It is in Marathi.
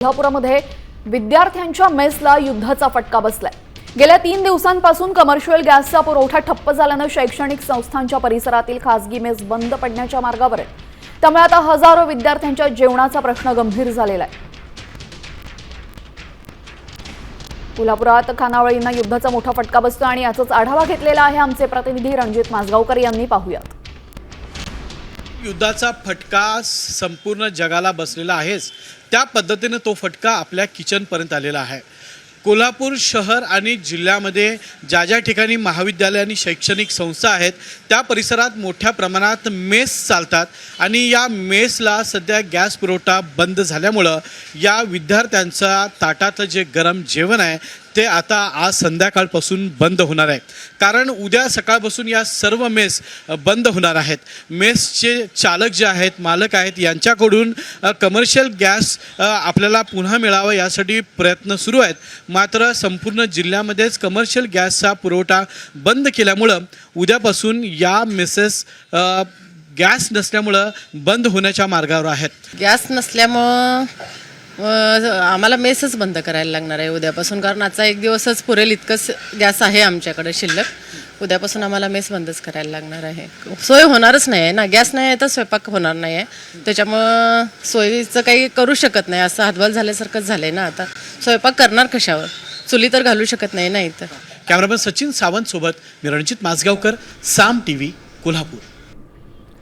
कोल्हापुरामध्ये विद्यार्थ्यांच्या मेसला युद्धाचा फटका बसलाय। गेल्या 3 दिवसांपासून कमर्शियल गॅसचा पुरवठा ठप्प झाल्याने शैक्षणिक संस्थांच्या परिसरातील खासगी मेस बंद पडण्याच्या मार्गावर आहेत। त्यामुळे आता हजारो विद्यार्थ्यांच्या जेवणाचा प्रश्न गंभीर झालेला आहे। कोल्हापुरात खानावळींना युद्धाचा मोठा फटका बसतो आणि याचाच आढावा घेतलेला आहे आमचे प्रतिनिधी रणजित माजगावकर यांनी। पाहूयात। युद्धाचा फटका संपूर्ण जगाला बसलेला आहेच, त्या पद्धतीने तो फटका आपल्या किचनपर्यंत आलेला आहे। कोल्हापूर शहर आणि जिल्ह्यामध्ये ज्या ज्या ठिकाणी महाविद्यालय आणि शैक्षणिक संस्था आहेत त्या परिसरात मोठ्या प्रमाणात मेस चालतात आणि या मेसला सध्या गॅस पुरवठा बंद झाल्यामुळं या विद्यार्थ्यांचा ताटातलं जे गरम जेवण आहे ते आता आज संध्याकाळपासून बंद होणार आहे। कारण उद्या सकाळपासून या सर्व मेस बंद होणार आहेत। मेसचे चालक जे आहेत, मालक आहेत, यांच्याकडून कमर्शियल गॅस आपल्याला पुन्हा मिळावा यासाठी प्रयत्न सुरू आहेत। मात्र संपूर्ण जिल्ह्यामध्येच कमर्शियल गॅसचा पुरवठा बंद केल्यामुळं उद्यापासून या मेसेस गॅस नसल्यामुळं बंद होण्याच्या मार्गावर आहेत। गॅस नसल्यामुळं आम्हाला मेसच बंद करायला लागणार आहे उद्यापासून, कारण आजचा एक दिवसच पुरेल इतकंच गॅस आहे आमच्याकडे शिल्लक। उद्यापासून आम्हाला मेस बंदच करायला लागणार आहे। सोय होणारच नाही आहे ना, गॅस नाही आहे तर स्वयंपाक होणार नाही आहे, त्याच्यामुळं सोयीचं काही करू शकत नाही, असं हातबल झाल्यासारखंच झालं आहे ना। आता स्वयंपाक करणार कशावर, चुली तर घालू शकत नाही ना इथं। कॅमेरामन सचिन सावंत सोबत मी रणजित माजगावकर, साम TV, कोल्हापूर।